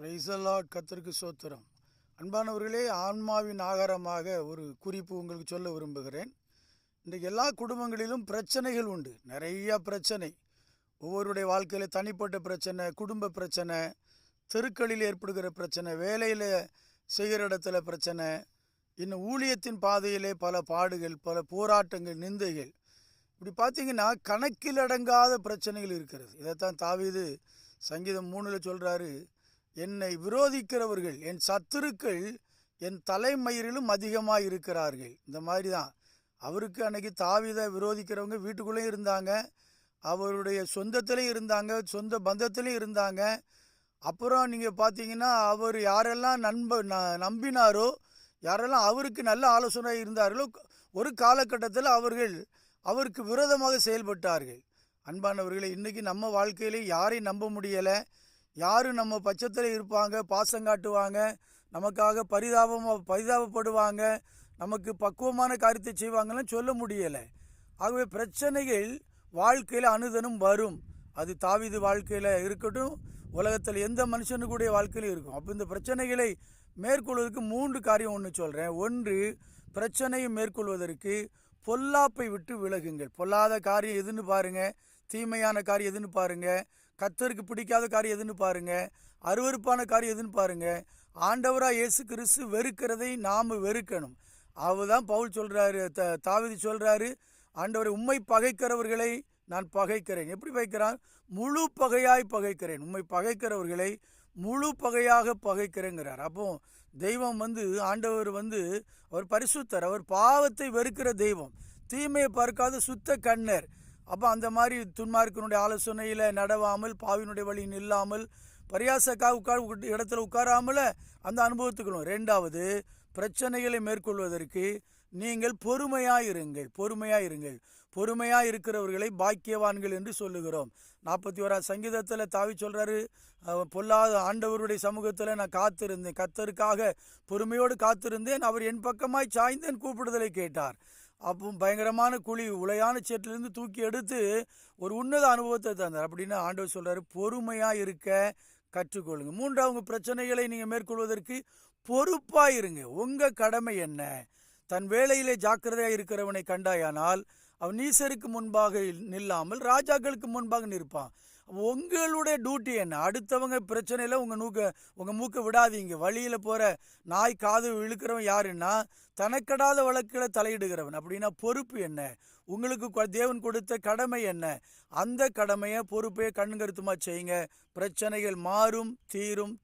Praise the Lord. கர்த்தருக்கு ஸ்தோத்திரம். அன்பானவர்களே, ஆன்மாவின் ஆகாரமாக ஒரு குறிப்பு உங்களுக்கு சொல்ல விரும்புகிறேன். இன்றைக்கு எல்லா குடும்பங்களிலும் பிரச்சனைகள் உண்டு. நிறைய பிரச்சனை. ஒவ்வொருடைய வாழ்க்கையில் தனிப்பட்ட பிரச்சனை, குடும்ப பிரச்சனை, தெருக்களில் ஏற்படுகிற பிரச்சனை, வேலையில் செய்கிற இடத்துல பிரச்சனை, இன்னும் ஊழியத்தின் பாதையிலே பல பாடுகள், பல போராட்டங்கள், நிந்தைகள். இப்படி பார்த்தீங்கன்னா கணக்கில் அடங்காத பிரச்சனைகள் இருக்கிறது. இதைத்தான் தாவீது சங்கீதம் 3 சொல்கிறாரு, என்னை விரோதிக்கிறவர்கள், என் சத்துருக்கள் என் தலைமயிரிலும் அதிகமாக இருக்கிறார்கள். இந்த மாதிரி தான் அவருக்கு அன்னைக்கு தாவீதை விரோதிக்கிறவங்க வீட்டுக்குள்ளேயும் இருந்தாங்க, அவருடைய சொந்தத்திலையும் இருந்தாங்க, சொந்த பந்தத்திலையும் இருந்தாங்க. அப்புறம் நீங்கள் பார்த்தீங்கன்னா அவர் யாரெல்லாம் நம்பினாரோ, யாரெல்லாம் அவருக்கு நல்ல ஆலோசனை இருந்தார்களோ, ஒரு காலகட்டத்தில் அவருக்கு விரோதமாக செயல்பட்டார்கள். அன்பானவர்களே, இன்றைக்கி நம்ம வாழ்க்கையிலே யாரையும் நம்ப முடியலை. யாரும் நம்ம பட்சத்தில் இருப்பாங்க, பாசம் காட்டுவாங்க, நமக்காக பரிதாபப்படுவாங்க, நமக்கு பக்குவமான காரியத்தை செய்வாங்கன்னு சொல்ல முடியலை. ஆகவே பிரச்சனைகள் வாழ்க்கையில் அனுதினம் வரும். அது தாவீது வாழ்க்கையில் இருக்கட்டும், உலகத்தில் எந்த மனுஷனுக்குடைய வாழ்க்கையிலும் இருக்கும். அப்போ இந்த பிரச்சனைகளை மேற்கொள்வதற்கு 3 காரியம் ஒன்று சொல்கிறேன். 1, பிரச்சனையை மேற்கொள்வதற்கு பொல்லாப்பை விட்டு விலகுங்கள். பொல்லாத காரியம் எதுன்னு பாருங்கள், தீமையான காரியம் எதுன்னு பாருங்கள், கர்த்தருக்கு பிடிக்காத காரியம் எதுன்னு பாருங்கள், அருவருப்பான காரியம் எதுன்னு பாருங்கள். ஆண்டவராக இயேசு கிறிஸ்து வெறுக்கிறதை நாம் வெறுக்கணும். அவர்தான் பவுல் சொல்கிறாரு, தாவீது சொல்கிறாரு, ஆண்டவரை உம்மை பகைக்கிறவர்களை நான் பகைக்கிறேன். எப்படி பகைக்கிறான்? முழு பகையாய் பகைக்கிறேன். உம்மை பகைக்கிறவர்களை முழு பகையாக பகைக்கிறேங்கிறார். அப்போ தெய்வம் ஆண்டவர் அவர் பரிசுத்தர், அவர் பாவத்தை வெறுக்கிற தெய்வம், தீமையை பார்க்காத சுத்த கண்ணர். அப்போ அந்த மாதிரி துன்மார்க்கனுடைய ஆலோசனையில் நடவாமல், பாவினுடைய வழியில் இல்லாமல், பரியாசக்காக இடத்துல உட்காராமல் அந்த அனுபவத்துக்கணும். 2வது, பிரச்சனைகளை மேற்கொள்வதற்கு நீங்கள் பொறுமையாயிருங்கள். பொறுமையாக இருக்கிறவர்களை பாக்கியவான்கள் என்று சொல்லுகிறோம். 41 சங்கீதத்தில் தாவீது சொல்கிறாரு, பொல்லாத ஆண்டவருடைய சமூகத்தில் நான் காத்திருந்தேன், கர்த்தருக்காக பொறுமையோடு காத்திருந்தேன், அவர் என் பக்கமாய் சாய்ந்தேன் கூப்பிடுதலை கேட்டார். அப்போ பயங்கரமான குழி, உளையான சேற்றிலிருந்து தூக்கி எடுத்து ஒரு உன்னத அனுபவத்தை தந்தார். அப்படின்னு ஆண்டவர் சொல்கிறாரு, பொறுமையாக இருக்க கற்றுக்கொள்ளுங்க. 3வது, பிரச்சனைகளை நீங்கள் மேற்கொள்வதற்கு பொறுப்பாக இருங்க. உங்கள் கடமை என்ன? தன் வேலையிலே ஜாக்கிரதையாக இருக்கிறவனை கண்டாயானால் அவன் நீசருக்கு முன்பாக நில்லாமல் ராஜாக்களுக்கு முன்பாக நிற்பான். உங்களுடைய டியூட்டி என்ன? அடுத்தவங்க பிரச்சனையில் உங்கள் மூக்கை விடாதீங்க. வழியில் போகிற நாய் காது இழுக்கிறவன் யாருன்னா தனக்கடாத வழக்கில் தலையிடுகிறவன். அப்படின்னா பொறுப்பு என்ன? உங்களுக்கு தேவன் கொடுத்த கடமை என்ன? அந்த கடமையை, பொறுப்பையை கண்ணுங்கருத்துமா செய்யுங்க. பிரச்சனைகள் மாறும், தீரும்.